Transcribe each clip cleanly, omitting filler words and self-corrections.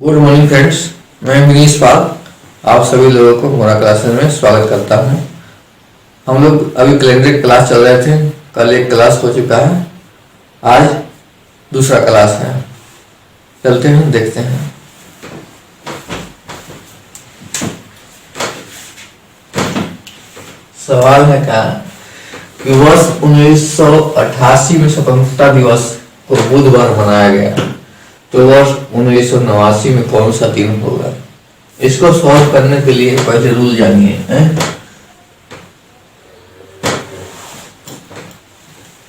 Good morning friends, मैं विनीश पाल आप सभी लोगों को हमारा क्लासेस में स्वागत करता हूं। हम लोग अभी कैलेंडर क्लास चल रहे थे। कल एक क्लास हो चुका है, आज दूसरा क्लास है। चलते हैं, देखते हैं। सवाल है क्या कि वर्ष 1988 में स्वतंत्रता दिवस को बुधवार मनाया गया, तो वर्ष 1989 में कौन सा दिन होगा? इसको सॉल्व करने के लिए पहले रूल जानिए।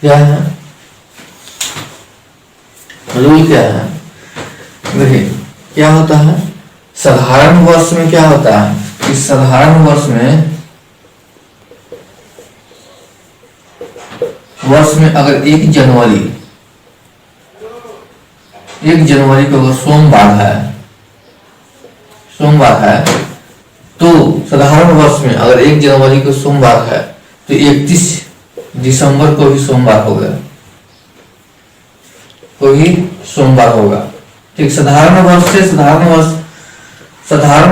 क्या है रूल? क्या है देखिए, क्या होता है साधारण वर्ष में? क्या होता है कि साधारण वर्ष में अगर 1 जनवरी को अगर सोमवार है तो साधारण वर्ष में अगर 1 जनवरी को सोमवार है तो 31 दिसंबर को भी सोमवार होगा। ठीक, साधारण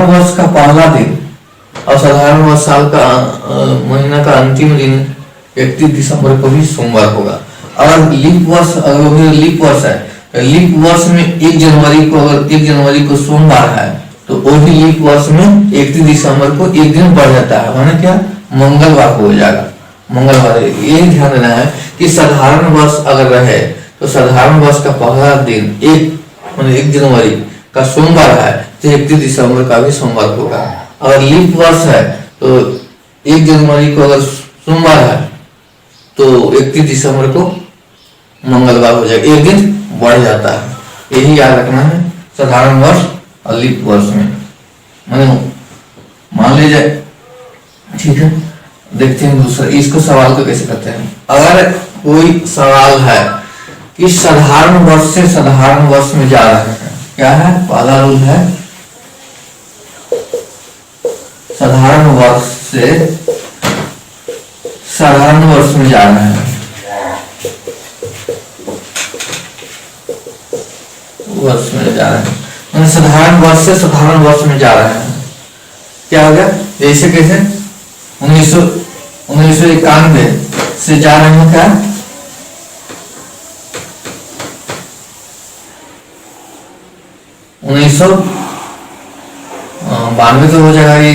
वर्ष का पहला दिन और साधारण वर्ष साल का महीना का अंतिम दिन 31 दिसंबर को भी सोमवार होगा। और लीप वर्ष, अगर लीप वर्ष है, लीप वर्ष में 1 जनवरी को सोमवार है तो वही लीप वर्ष में 31 दिसंबर को एक दिन बढ़ जाता है, माने क्या मंगलवार हो जाएगा। मंगलवार, ये ध्यान देना है कि साधारण वर्ष अगर रहे तो साधारण वर्ष का पहला दिन 1 जनवरी का सोमवार है तो 31 दिसंबर का भी सोमवार होगा। अगर लीप वर्ष है तो 1 जनवरी को अगर सोमवार है तो 31 दिसंबर को मंगलवार हो जाएगा, एक दिन बढ़ जाता है। यही याद रखना है साधारण वर्ष और लीप वर्ष में। मान लीजिए, ठीक है, देखते हैं दूसरा। इसको सवाल को कैसे करते हैं। अगर कोई सवाल है कि साधारण वर्ष से साधारण वर्ष में जा रहे हैं, क्या है पहला रूल है, साधारण वर्ष से साधारण वर्ष में जा रहे हैं, साधारण वर्ष से साधारण वर्ष में जा रहे हैं। क्या हो गया? जैसे कैसे 1991 से जा रहे हैं, क्या 1992 तो हो जाएगा ये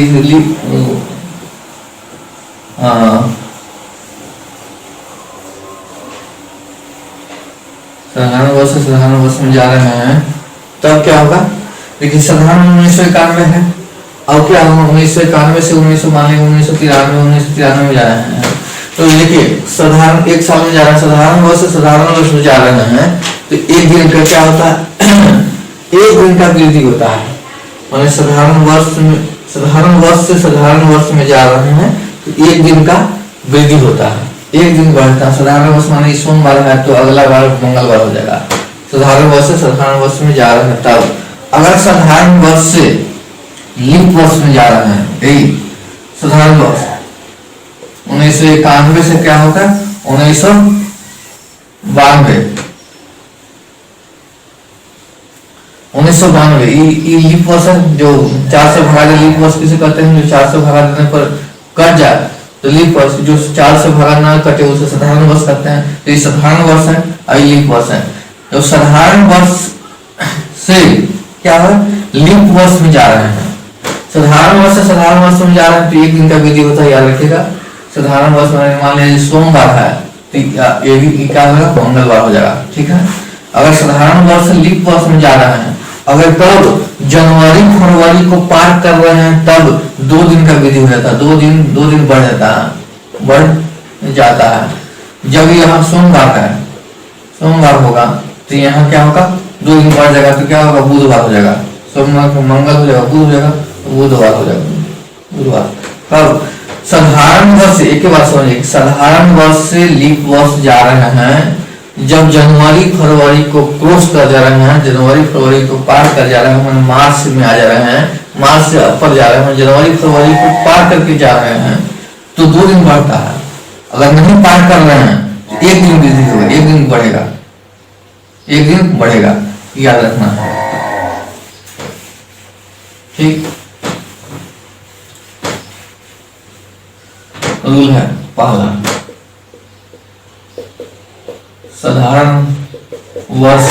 साधारण वर्ष से साधारण वर्ष में जा रहे हैं, तब क्या होगा? देखिए, साधारण 1991 है और क्या होगा 1991 से 1993 में जा रहे हैं। तो देखिए, साधारण एक साल में जा रहे हैं, साधारण वर्ष से साधारण वर्ष में जा रहे हैं तो एक दिन का क्या होता है? एक दिन का वृद्धि होता है। माने साधारण वर्ष से साधारण वर्ष में जा रहे हैं तो एक दिन का वृद्धि होता है, एक दिन बढ़ता है। साधारण वर्ष माने सोमवार है तो अगला बार मंगलवार हो जाएगा। साधारण वर्ष से साधारण वर्ष में जा रहे हैं। तब अगर साधारण वर्ष से लीप वर्ष में जा रहे हैं, यही साधारण वर्ष 1991 से क्या होगा 1992 ये लीप वर्ष है। जो 4 से भागा लीप वर्ष किसे कहते हैं? जो 4 से भागा देने पर कट जाए तो लीप वर्ष, जो 4 से भागा ना कटे उसे साधारण वर्ष कहते हैं। तो ये साधारण वर्ष है और लीप वर्ष है। तो साधारण वर्ष से क्या है? लीप वर्ष में जा रहे हैं। साधारण वर्ष से साधारण वर्ष में जा रहे हैं तो एक दिन का विधि होता है, याद रखिएगा। साधारण वर्ष में मान लीजिए सोमवार है तो ये भी क्या होगा? मंगलवार हो जाएगा। ठीक है। अगर साधारण वर्ष से लीप वर्ष में जा रहे हैं, अगर तब जनवरी फरवरी को पार कर रहे हैं तब 2 दिन का विधि हो जाता है, 2 दिन बढ़ जाता है। जब यहाँ सोमवार होगा तो यहाँ क्या होगा? 2 दिन बढ़ जाएगा तो क्या होगा? बुधवार हो जाएगा। सोमवार को मंगल हो जाएगा, बुध हो जाएगा, बुधवार हो जाएगा, बुधवार। तब साधारण वर्ष, एक ही बात समझिए, साधारण वर्ष से लीप वर्ष जा रहे हैं जब जनवरी फरवरी को क्रॉस कर जा रहे हैं, जनवरी फरवरी को पार कर जा रहे हैं, मार्च में आ जा रहे हैं, मार्च से ऊपर जा रहे हैं, जनवरी फरवरी को पार करके जा रहे हैं तो 2 दिन बढ़ता है। अगर नहीं पार कर रहे हैं तो 1 दिन वृद्धि होगा, 1 दिन बढ़ेगा, याद रखना है। ठीक, रूल है पहला, साधारण वर्ष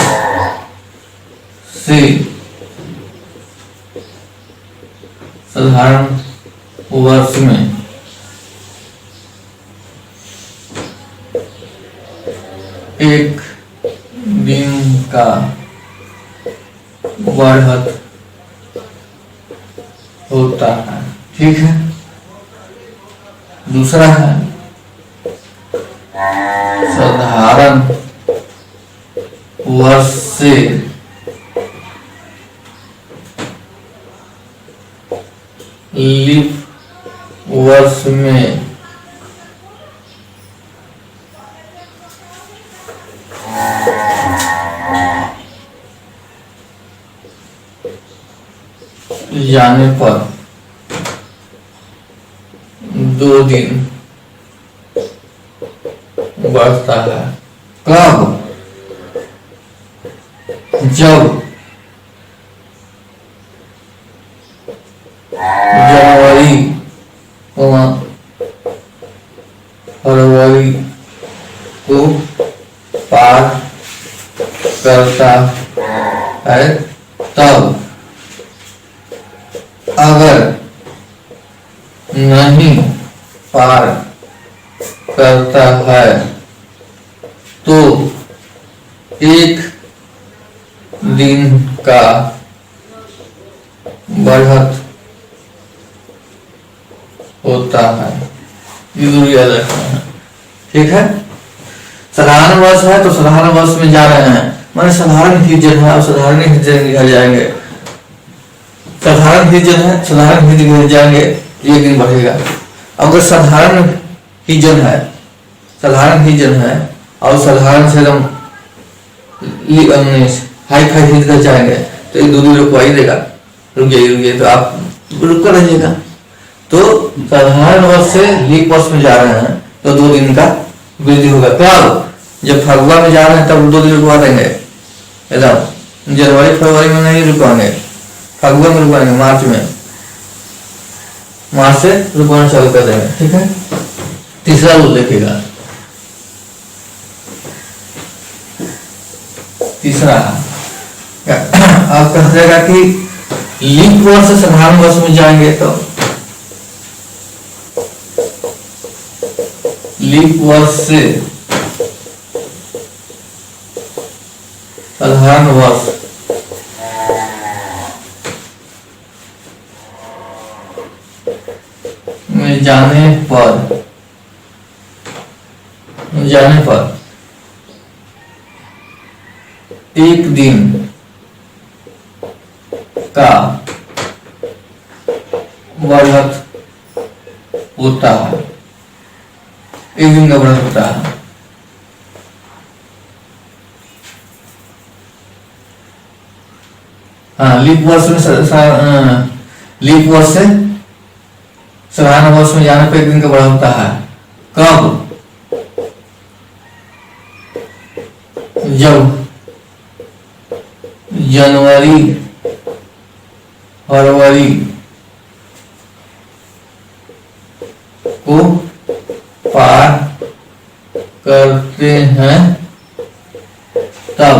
से साधारण वर्ष में एक दिन का बढ़त होता है। ठीक है। दूसरा है साधारण वर्ष से लीप वर्ष में जाने पर 2 दिन बढ़ता है। कब? जब जनवरी फरवरी को पार करता है, तब। अगर नहीं पार करता है तो 1 दिन का बढ़त होता है। ये जरूर याद रखना है। ठीक है। साधारण वर्ष है तो साधारण वर्ष में जा रहे हैं, माने साधारण हिजन है और साधारण हिजन घर जाएंगे। साधारण हिजन है, साधारण हिजन घर जाएंगे, 1 दिन बढ़ेगा। अगर साधारण हिजन है, साधारण हिजन है और साधारण से एकदम हाई फाई हिज घर जाएंगे तो 1-2 दिन रुकवा ही देगा। रुक जाइए तो आप रुक रहिएगा। तो साधारण वर्ष से लीप वर्ष में जा रहे हैं तो 2 दिन का वृद्धि होगा। कब? जब फगुआ में जा रहे हैं तब 2 दिन रुकवा देंगे एकदम। जनवरी फरवरी में नहीं रुकवाएंगे, फगुआ में रुकवाएंगे, मार्च से रुकवाना चालू कर देंगे। ठीक है। तीसरा रूल देखिएगा। तीसरा आप कहा जाएगा कि लीप वर्ष से साधारण वर्ष में जाएंगे तो लीप वर्ष से साधारण वर्ष में जाने पर 1 दिन का बढ़त होता है। 1 दिन का बढ़त होता है। हाँ, लीप वर्ष में लीप वर्ष से साधारण वर्ष में जाने पर 1 दिन का बढ़त होता है। कब? जब जनवरी फरवरी को पार करते हैं तब।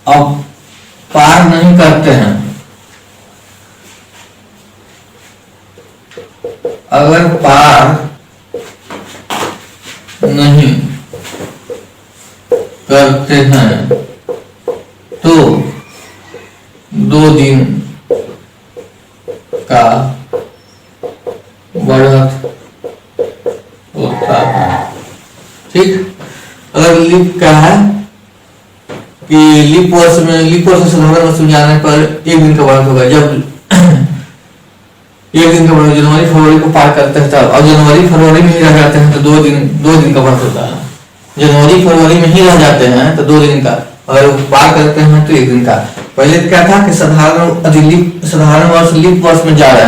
अब पार नहीं करते हैं, अगर पार नहीं करते हैं तो 2 दिन का बढ़त होता है। ठीक। अगर लीप का है कि लीप वर्ष से साधारण वर्ष में जाने पर 1 दिन का बढ़त होगा। जब 1 दिन का बढ़त जनवरी फरवरी को पार करते हैं तब। और जनवरी फरवरी में ही रह जाते हैं तो 2 दिन का बढ़त होता है। जनवरी फरवरी में ही रह जाते हैं तो 2 दिन का, अगर पार करते हैं तो 1 दिन का। पहले क्या था कि साधारण वर्ष लीप वर्ष में जा रहे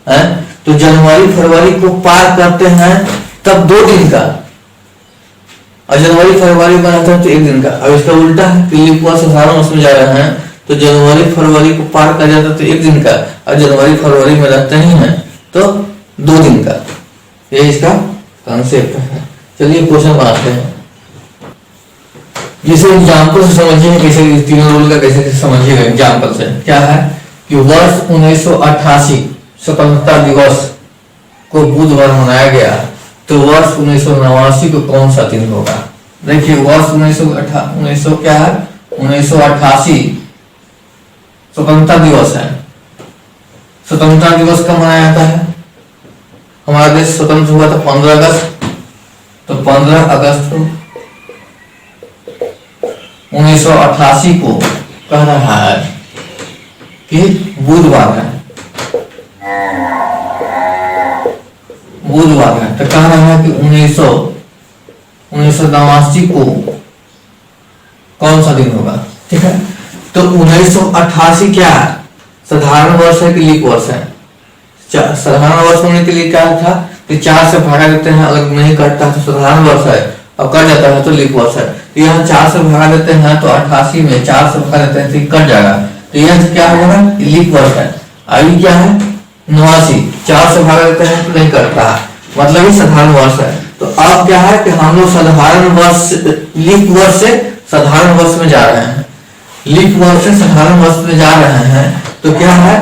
हैं तो जनवरी फरवरी को पार करते हैं तब 2 दिन का, और जनवरी फरवरी में रहते हैं तो 1 दिन का। अब इसका उल्टा है कि लीप वर्ष साधारण वर्ष में जा रहे हैं तो जनवरी फरवरी को पार कर जाता तो 1 दिन का, और जनवरी फरवरी में रहते ही हैं तो 2 दिन का। ये इसका कॉन्सेप्ट है। चलिए क्वेश्चन बनाते हैं, जिसे एग्जाम्पल से समझिए, कैसे तीनों रूल का कैसे समझिएगा एग्जाम्पल से। क्या है कि वर्ष 1988 स्वतंत्रता दिवस को बुधवार मनाया गया, तो वर्ष 1989 को कौन सा दिन होगा? देखिए वर्ष 1900 क्या है, 1988 स्वतंत्रता दिवस है। स्वतंत्रता दिवस कब मनाया जाता है? हमारा देश स्वतंत्र हुआ था 15 अगस्त, तो 15 अगस्त 1988 को कह रहा है कि बुधवार है, बुधवार है। तो कह रहा है कि 1989 को कौन सा दिन होगा? ठीक है, तो 1988 क्या है? साधारण वर्ष है कि लीप वर्ष है? साधारण वर्ष होने के लिए क्या था कि 4 से भागा देते हैं, अगर नहीं कटता है तो साधारण वर्ष है, और कट जाता है तो लीप वर्ष है। तो यहाँ 4 से भागा देते हैं तो 88 में 4 से भागा देते हैं तो कट जाएगा, तो यह क्या होगा? लीप वर्ष है। अभी क्या है? 89, 4 से भागा देते हैं तो नहीं कटता है, मतलब ही साधारण वर्ष है। तो अब क्या है कि हम लोग साधारण वर्ष, लीप वर्ष से साधारण वर्ष में जा रहे हैं, लीप वर्ष से साधारण वर्ष में जा रहे हैं। तो क्या है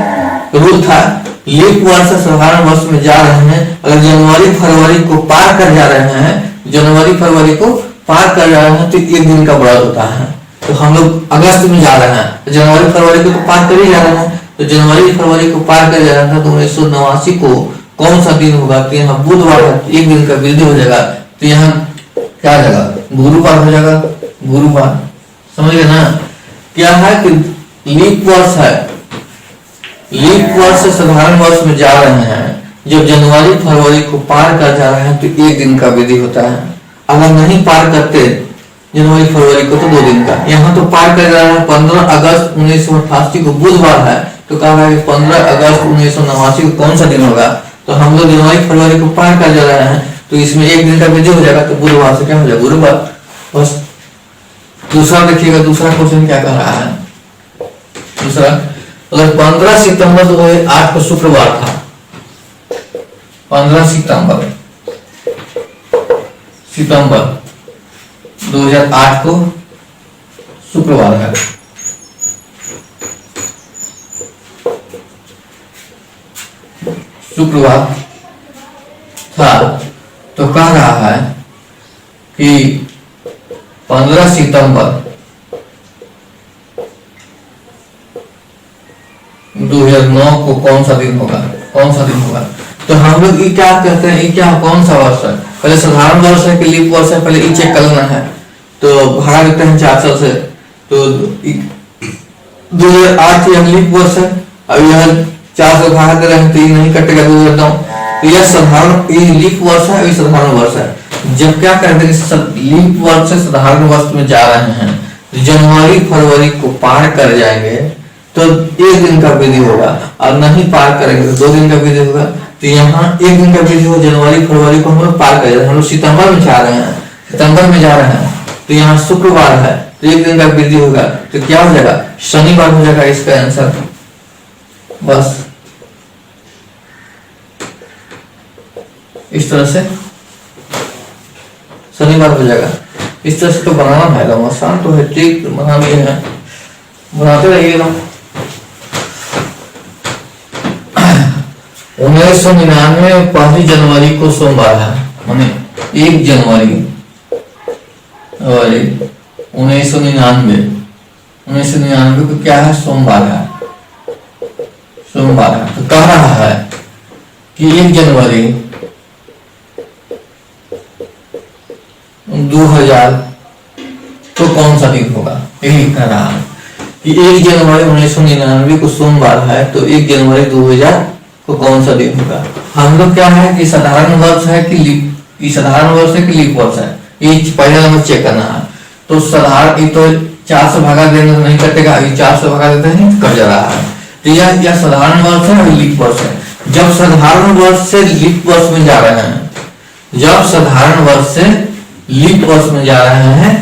रूल था, लीप वर्ष से साधारण वर्ष में जा रहे हैं, अगर जनवरी फरवरी को पार कर जा रहे हैं, जनवरी फरवरी को पार कर जा रहे हैं तो 1 दिन का बढ़त होता है। तो हम लोग अगस्त में जा रहे हैं, तो जनवरी फरवरी को तो पार कर ही जा रहे हैं, तो जनवरी फरवरी को पार कर जा रहा था, तो 1989 को कौन सा दिन होगा? तो यहाँ बुधवार है, 1 दिन का वृद्धि हो जाएगा, तो यहाँ क्या आ जाएगा? गुरुवार हो जाएगा, गुरुवार। समझ गए ना? क्या है कि लीप वर्ष है, लीप वर्ष से साधारण वर्ष में जा रहे हैं, जब जनवरी फरवरी को पार कर जा रहे हैं तो 1 दिन का वृद्धि होता है। अगर नहीं पार करते जनवरी फरवरी को तो 2 दिन का। यहाँ तो पार कर जा रहा है 15 अगस्त 1988 को बुधवार है, तो कहा है कि 15 अगस्त 1989 को कौन सा दिन होगा? तो हम लोग जनवरी फरवरी को पार कर जा रहे हैं, तो इसमें 1 दिन का वृद्धि हो जाएगा, तो बुधवार से क्या हो जाएगा? गुरुवार। बस। दूसरा देखिएगा, दूसरा क्वेश्चन क्या कह रहा है? दूसरा, अगर 15 सितंबर 2008 को शुक्रवार था, 15 सितंबर 2008 को शुक्रवार है, शुक्रवार था, तो कह रहा है कि 15 सितंबर 2009 को कौन सा दिन होगा? कौन सा दिन होगा? तो हम लोग ये क्या कहते हैं, ये क्या कौन सा वर्ष है? पहले साधारण वर्ष है कि लीप वर्ष है, पहले ये चेक कर लेना है। तो भागा देते हैं 400 से, तो 2008 यह लीप वर्ष है, अब यह 400 भागा दे रहे हैं तो ये नहीं कटेगा 2009, तो यह साधारण, ये लीप वर्ष है, ये साधारण वर्ष है। जब क्या करते हैं, लीप वर्ष से साधारण वर्ष में जा रहे हैं, जनवरी फरवरी को पार कर जाएंगे तो 1 दिन का वृद्धि होगा, और नहीं पार करेंगे तो 2 दिन का वृद्धि होगा। तो यहाँ 1 दिन का वृद्धि हो, जनवरी फरवरी को हम लोग पार कर जाते हैं, हम लोग सितंबर में जा रहे हैं, सितंबर में जा रहे हैं, तो यहाँ शुक्रवार है, तो 1 दिन का वृद्धि होगा, तो क्या हो जाएगा? शनिवार हो जाएगा इसका आंसर। बस इस तरह से शनिवार हो जाएगा। इस तरह से तो बनाना है, आसान तो है, ठीक बना लिए हैं, बनाते रहिएगा। 1999 1 जनवरी को सोमवार है, माने 1 जनवरी 1999 को क्या है? सोमवार है, सोमवार है। तो कह रहा है कि 1 जनवरी 2000 तो कौन सा दिन होगा? यही कह रहा है कि 1 जनवरी 1999 को सोमवार है, तो 1 जनवरी 2000 को कौन सा दिन होगा? हम लोग क्या है कि साधारण वर्ष है कि लीप, साधारण वर्ष है कि लीप वर्ष है, ये पहले नंबर चेक करना है। तो साधारण, ये तो 4 से भागा देने तो नहीं कटेगा, ये 4 से भागा देते हैं कट जा रहा है, तो यह साधारण वर्ष है और लीप वर्ष है। जब साधारण वर्ष से लीप वर्ष में जा रहे हैं, जब साधारण वर्ष से लीप वर्ष में जा रहे हैं,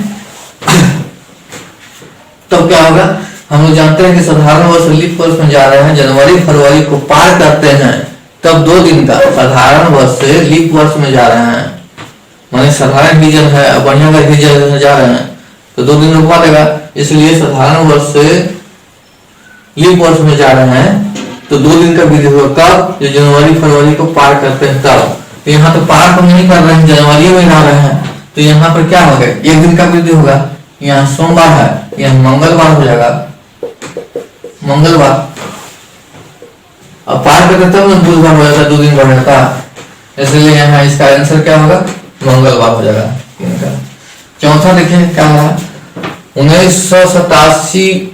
तब क्या होगा? हम लोग जानते हैं कि साधारण वर्ष लीप वर्ष में जा रहे हैं, जनवरी फरवरी को पार करते हैं तब 2 दिन का साधारण वर्ष से लीप वर्ष में जा रहे हैं, माने साधारण हिजन है और बढ़िया का हिजन जा रहे हैं तो 2 दिन रुकवा देगा, इसलिए साधारण वर्ष से लीप वर्ष में जा रहे हैं तो 2 दिन का विधि होगा। कब? जो जनवरी फरवरी को पार करते हैं तब। तो यहाँ तो पार तो नहीं कर रहे हैं, जनवरी में रह रहे हैं, तो यहाँ पर क्या होगा? 1 दिन का वृद्धि होगा। यहाँ सोमवार है, यहाँ मंगलवार हो जाएगा, मंगलवार। अब पार करते तब ना बुधवार हो जाता, 2 दिन बढ़ जाता, इसलिए यहाँ इसका आंसर क्या होगा? मंगलवार हो जाएगा इनका। चौथा देखिए क्या है, 1987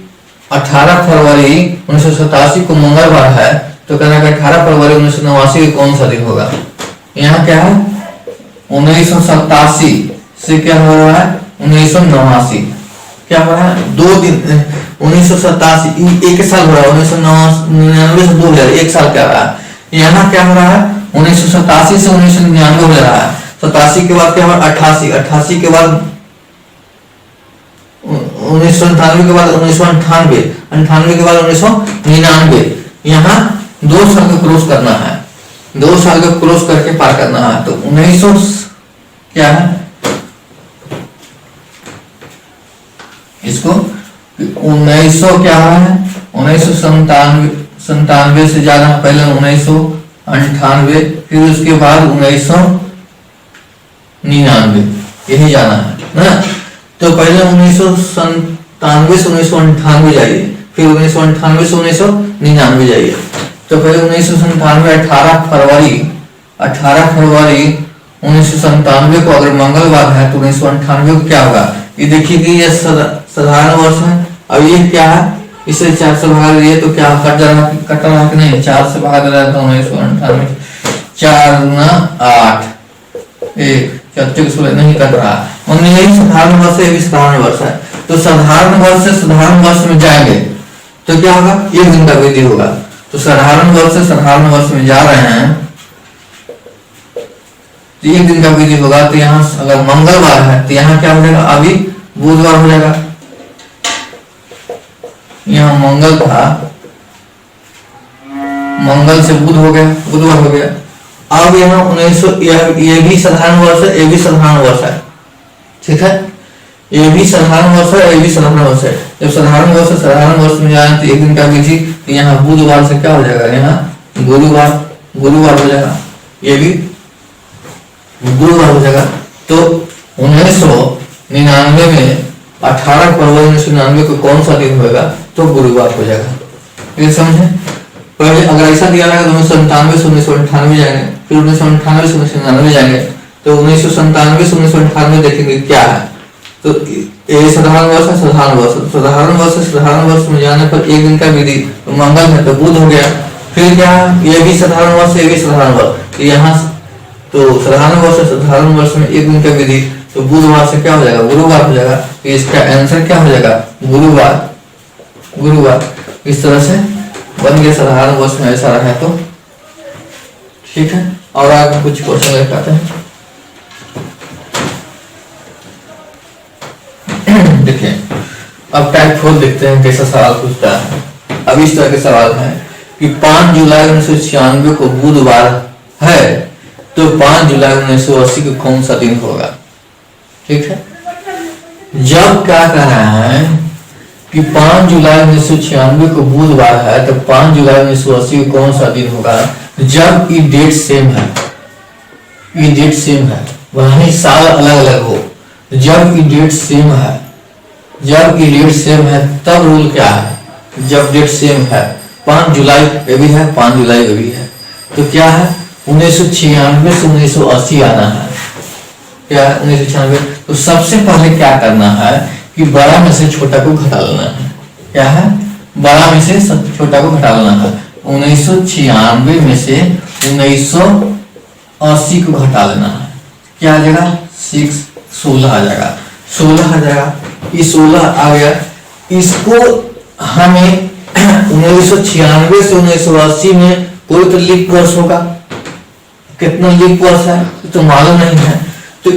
18 फरवरी 1987 को मंगलवार है तो कहना है 18 फरवरी 1989 कौन सा दिन होगा? यहाँ क्या है? 1987 से क्या हो रहा है? 1989 क्या हो रहा है? 2 दिन 1987 एक साल हो रहा है, 1999 से 2000 1 साल क्या रहा है? यहाँ क्या हो रहा है? 1987 से 1999 हो रहा है। 87 के बाद क्या हो? 88 88 के बाद 1997 के बाद 1998 98 के बाद 1999। यहाँ 2 साल का क्रॉस करना है, 2 साल का क्रॉस करके पार करना है। तो 1900 क्या है इसको? 1900 क्या है? 1997 से जाना है, पहले 1998 फिर उसके बाद 1999 यही जाना है ना। तो पहले 1997 से 1998 जाइए, फिर 1998 से 1999 जाइए। तो पहले 1997 18 फरवरी 1997 को अगर मंगलवार है तो 1998 को क्या होगा? ये देखिए कि ये साधारण वर्ष है। अब ये क्या है? इसे 4 से भाग दिए तो क्या कट रहा कि नहीं? 4 से भाग रहा था 1998, 4 गुना 8 1 4 16 नहीं कट रहा। यही साधारण वर्ष है, ये भी साधारण वर्ष है। तो साधारण वर्ष से साधारण वर्ष में जाएंगे तो क्या होगा? 1 दिन का वृद्धि होगा। तो साधारण वर्ष से साधारण वर्ष में जा रहे हैं तो 1 दिन का वृद्धि होगा। तो यहाँ अगर मंगलवार है तो यहाँ क्या हो जाएगा? अभी बुधवार हो जाएगा। यहाँ मंगल था, मंगल से बुध हो गया, बुधवार हो गया। अब यहाँ 1900 ये भी साधारण वर्ष है, ये भी साधारण वर्ष है, ठीक है। ये भी साधारण वर्ष है, ये भी साधारण वर्ष है। जब साधारण वर्ष से साधारण वर्ष में जाए तो 1 दिन का विधि, तो यहाँ बुधवार से क्या हो जाएगा? यहाँ गुरुवार हो जाएगा, ये भी गुरुवार हो जाएगा। तो 1999 में 18 फरवरी 1999 को कौन सा दिन होगा? तो गुरुवार हो जाएगा। ये समझे? पहले अगर ऐसा दिया रहेगा तो 1997 से 1998 जाएंगे, फिर 1998 से 1999 जाएंगे। तो 1997 से 1998 देखेंगे क्या है। तो ये साधारण वर्ष है, साधारण वर्ष से साधारण वर्ष में जाने पर 1 दिन का विधि, तो मंगल है तो बुध हो गया। फिर क्या है? ये भी साधारण वर्ष, ये भी साधारण वर्ष। तो यहाँ तो साधारण वर्ष से साधारण वर्ष में 1 दिन का विधि, तो बुधवार से क्या हो जाएगा? गुरुवार हो जाएगा। तो इसका आंसर क्या हो जाएगा? गुरुवार। इस तरह से बन गया साधारण वर्ष में ऐसा रहा है तो ठीक है। और आगे कुछ क्वेश्चन लेकर आते हैं। देखिए अब टाइप 4 देखते हैं कैसा सवाल पूछता है। अब इस तरह के सवाल है कि 5 जुलाई 1996 को बुधवार है तो 5 जुलाई 1980 को कौन सा दिन होगा? ठीक है। जब क्या कह रहा है कि 5 जुलाई 1996 को बुधवार है तो 5 जुलाई 1980 को कौन सा दिन होगा? जब ये डेट सेम है, ये डेट सेम है, वही साल अलग अलग हो। जब ये डेट सेम है, जब ये डेट सेम है तब रूल क्या है? जब डेट सेम है, 5 जुलाई ये भी है, 5 जुलाई ये भी है, तो क्या है? 1996 से 1980 आना है। क्या है? 1996। तो सबसे पहले क्या करना है कि बड़ा में से छोटा को घटा लेना है। क्या है? बड़ा में से छोटा को घटा लेना है। 1996 में से 1980 को घटा लेना है। क्या आ जाएगा? 16 आ जाएगा, 16 आ जाएगा। ये 16 आ गया। इसको हमें 1996 से 1980 में कोई तो लीप वर्ष होगा। कितना लीप वर्ष है तो मालूम नहीं है। तो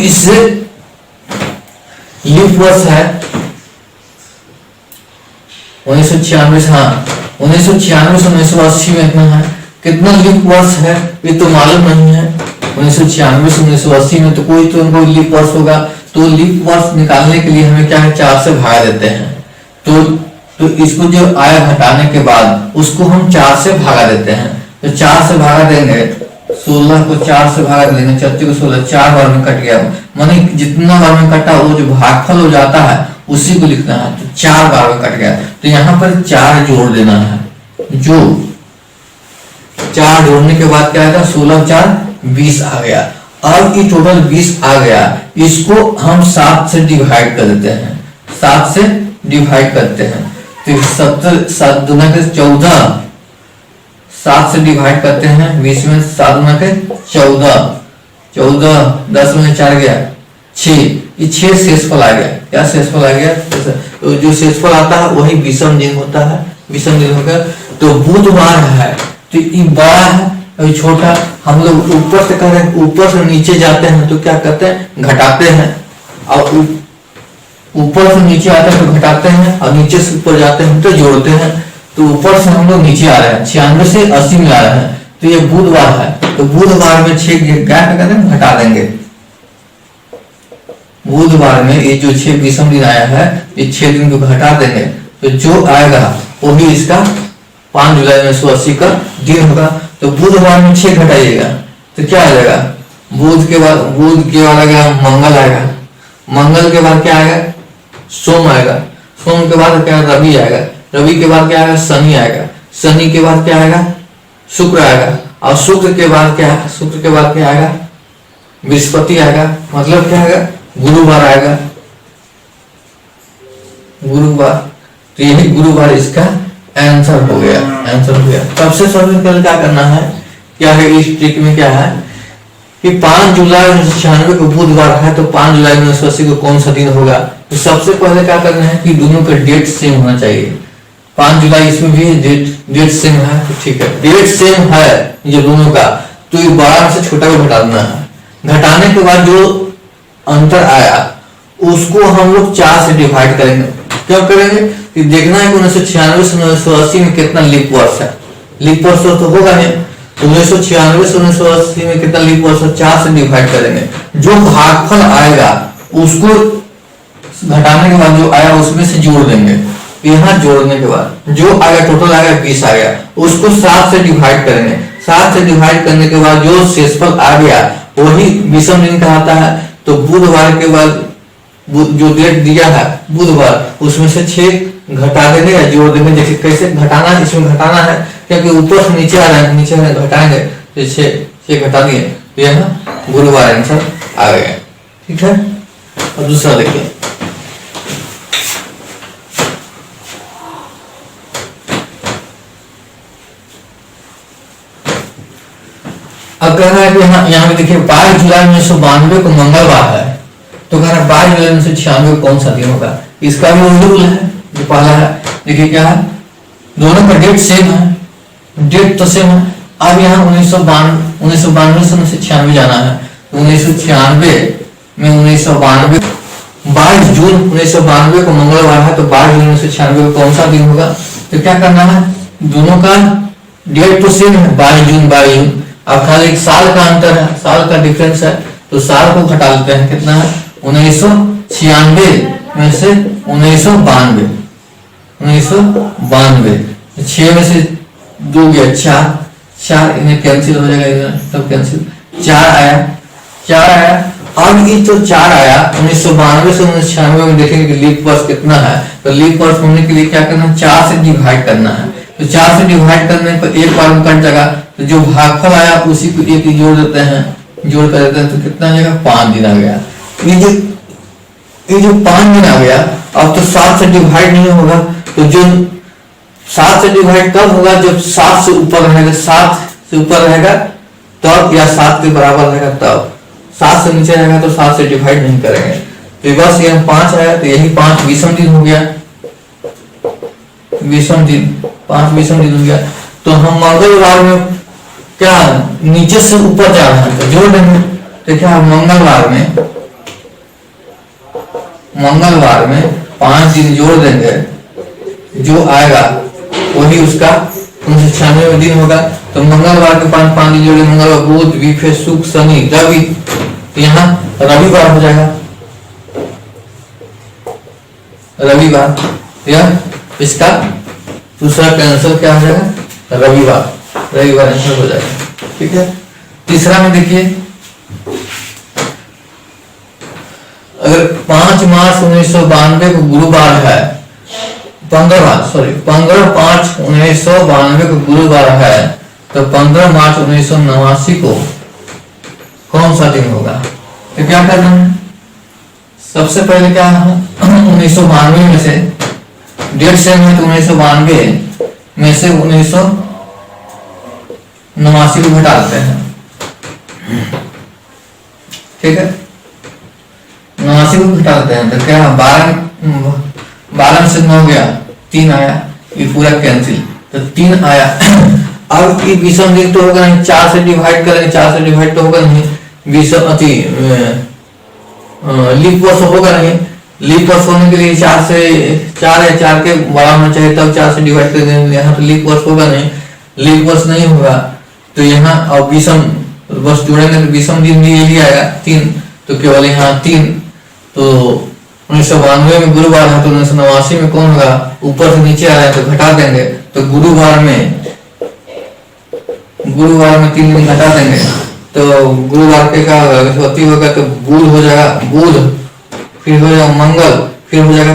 इससे लीप वर्ष है 1996 से, हाँ 1996 से 1980 में इतना है। कितना लीप वर्ष है ये तो मालूम नहीं है। 1996 से 1980 में तो कोई तो उनको लीप वर्ष होगा। तो लीप वर्ष निकालने के लिए हमें क्या है, 4 से भागा देते हैं। तो इसको जो आया घटाने के बाद उसको हम 4 से भागा देते हैं। तो 4 से भागा देंगे, 16 को 4 से भागा देंगे, 34 को 16, 4 बार में कट गया। माने जितना बार में कटा वो जो भागफल हो जाता है उसी को लिखना है। तो 4 बार में कट गया, तो यहाँ पर 4 जोड़ देना है। जो 4 जोड़ने के बाद क्या आएगा, 16 4 20 आ गया। अब ये टोटल 20 आ गया, इसको हम 7 से डिवाइड कर देते हैं। 7 से डिवाइड करते हैं तो 70 7 दूना के 14, 7 से डिवाइड करते हैं 20 में, 7 दूना के 14, 14 10 में 4 गया 6, ये 6 शेषफल आ गया। क्या शेषफल आ गया, तो जो शेषफल आता है वही विषम दिन होता है। विषम दिन होकर तो बुधवार है, तो ये बड़ा है और छोटा। हम लोग ऊपर से कर रहे हैं, ऊपर से नीचे जाते हैं तो क्या करते हैं, घटाते हैं। और ऊपर से नीचे आते हैं तो घटाते हैं, और नीचे से ऊपर जाते हैं तो जोड़ते हैं। तो ऊपर से हम लोग नीचे आ रहे हैं, 96 से 80 में आ रहे हैं। तो ये बुधवार है, तो बुधवार में 6 क्या करते हैं, घटा देंगे। बुधवार में ये जो 6 विषम दिन आया है, ये 6 दिन को घटा देंगे। तो जो आएगा वो भी इसका 5 जुलाई 1980 का दिन होगा। तो बुधवार में 6 घटाइएगा तो क्या आ जाएगा, बुध के बाद आएगा मंगल आएगा। मंगल के बाद क्या आएगा, सोम आएगा। सोम के बाद क्या, रवि आएगा। रवि के बाद क्या आएगा, शनि आएगा। शनि के बाद क्या आएगा, शुक्र आएगा। और शुक्र के बाद क्या आएगा, बृहस्पति आएगा। मतलब क्या आएगा, गुरुवार आएगा। गुरुवार, तो यही गुरुवार इसका आंसर हो गया। सबसे पहले क्या करना है, क्या है इस ट्रिक में, क्या है कि 5 जुलाई 1996 को बुधवार है, तो 5 जुलाई 1980 को कौन सा दिन होगा। तो सबसे पहले क्या करना है कि दोनों का डेट सेम होना चाहिए। 5 जुलाई इसमें भी डेट सेम है, तो ठीक है, डेट सेम है ये दोनों का। तो ये बड़ा से छोटा को घटा देना है। घटाने के बाद जो अंतर आया उसको हम लोग 4 से डिवाइड करेंगे। क्या करेंगे कि देखना है कि 1996 से 1980 में कितना लीप वर्ष है। लीप वर्ष तो होगा नहीं, तो 1996 से 1980 में कितना लीप वर्ष है, 4 से डिवाइड करेंगे। जो भागफल आएगा उसको घटाने के बाद जो आया उसमें से जोड़ देंगे। यहाँ जोड़ने के बाद जो आएगा टोटल आएगा 20 आ गया, उसको 7 से डिवाइड करेंगे। 7 से डिवाइड करने के बाद जो शेषफल आ गया वही विषम दिन कहलाता है। तो बुधवार के बाद जो डेट दिया है बुधवार, उसमें से 6 घटा देंगे या जोड़ देंगे। जैसे कैसे घटाना है, इसमें घटाना है क्योंकि ऊपर से नीचे आ रहा है, नीचे घटाएंगे तो 6 घटा दिए, तो यहाँ गुरुवार आंसर आ गया। ठीक है, अब दूसरा देखिए। अब कह रहा है कि यहाँ पे देखिए 22 जुलाई 1992 को मंगलवार है, तो कह रहा है 22 जुलाई 1996 को कौन सा दिन होगा। इसका भी वही रूल है जो पहला है। देखिए क्या है, दोनों का डेट सेम है, डेट तो सेम है। अब यहाँ 1992 से 1996 जाना है। तो 1996 में 22 जून 1992 को मंगलवार है, तो 22 जून 1996 को कौन सा दिन होगा। तो क्या करना है, दोनों का डेट तो सेम है, 22 जून। अब खाली एक साल का अंतर है, साल का डिफरेंस है, तो साल को घटा लेते हैं। कितना है, 1996 में से 1992, 6 में से 2 गया 4, इन्हें कैंसिल हो जाएगा, सब कैंसिल। 4 आया। अब ये तो 4 आया 1992 से 1996 में देखेंगे कि लीप वर्ष कितना है। तो लीप वर्ष होने के लिए क्या करना है, 4 से डिवाइड करना है। तो 4 से डिवाइड करने पर एक बार में कट जाएगा, तो जो भागफल आया उसी को एक ही जोड़ देते हैं, तो कितना आ जाएगा, 5 दिन आ गया। ये जो 5 दिन आ गया, अब तो 7 से डिवाइड नहीं होगा। तो जो 7 से डिवाइड कब होगा, जब 7 से ऊपर रहेगा। 7 से ऊपर रहेगा तब, या 7 के बराबर रहेगा तब। 7 से नीचे रहेगा तो 7 से डिवाइड नहीं करेंगे। तो बस यहाँ 5 आया, तो यही 5 विषम दिन हो गया। 5 विषम दिन हो गया। तो हम मंगलवार में क्या नीचे से ऊपर जा रहा है तो जोड़ देंगे। तो क्या मंगलवार में 5 दिन जोड़ देंगे जो आएगा वही उसका 396 दिन होगा। तो मंगलवार के 5 दिन जोड़े, मंगलवार, बुध, बृहस्पति, शुक्र, शनि, रवि, यहाँ रविवार हो जाएगा, रविवार। यह इसका दूसरा का आंसर क्या हो जाएगा, रविवार, रविवार आंसर हो जाएगा। ठीक है। तीसरा में देखिए, अगर 5 मार्च 1992 को गुरुवार है, 15/5/1992 को गुरुवार है, तो 15 मार्च 1989 को कौन सा दिन होगा? तो क्या करना है, सबसे पहले क्या है, 1992 में से डेट सेम है तो 1992 में से 1989 को घटा देते हैं। ठीक है, 89 को घटा देते हैं तो क्या 12 में से 9 गया, 3 आया, ये पूरा कैंसिल, तो 3 आया। अब ये विषम दिन तो होगा नहीं, 4 से डिवाइड करेंगे, 4 से डिवाइड तो होगा नहीं, विषम अति लीप वर्ष होगा नहीं। लीप वर्ष होने के लिए 4 से 4 है, 4 के बड़ा होना चाहिए, तब 4 से डिवाइड कर देंगे। यहाँ तो लीप वर्ष होगा नहीं, लीप वर्ष नहीं होगा, तो यहाँ अब विषम वर्ष जोड़ेंगे तो विषम दिन भी यही आएगा 3, तो केवल यहाँ 3। तो 1992 में गुरुवार है, तो 1989 में कौन होगा, ऊपर से नीचे आ रहा है तो घटा देंगे, तो गुरुवार में 3 दिन घटा देंगे, तो गुरुवार के क्या होगा, अति होगा तो बुध हो जाएगा, बुध, फिर हो जाएगा मंगल, फिर हो जाएगा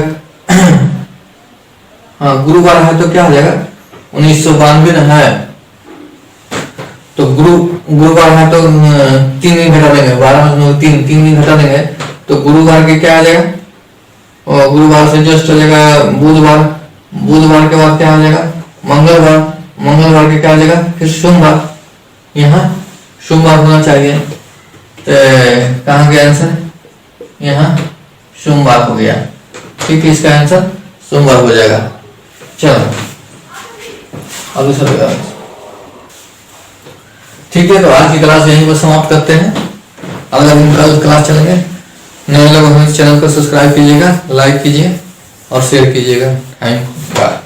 हाँ गुरुवार है तो क्या हो जाएगा 1992 ना है, तो गुरुवार है तो 3 दिन घटा देंगे, 12 में 3 दिन घटा देंगे, तो गुरुवार के क्या आ जाएगा, और गुरुवार से जस्ट हो जाएगा बुधवार, बुधवार के बाद क्या आ जाएगा मंगलवार, मंगलवार के क्या आ जाएगा फिर सोमवार, यहाँ सोमवार होना चाहिए, तो कहाँ गया आंसर, यहाँ सोमवार हो गया। ठीक है, इसका आंसर सोमवार हो जाएगा। चलो अब दूसरा, ठीक है, तो आज की क्लास यहीं पर समाप्त करते हैं, अगला दिन कल क्लास चलेंगे। नए लोग हमारे चैनल को सब्सक्राइब कीजिएगा, लाइक कीजिए और शेयर कीजिएगा। Thank you, bye.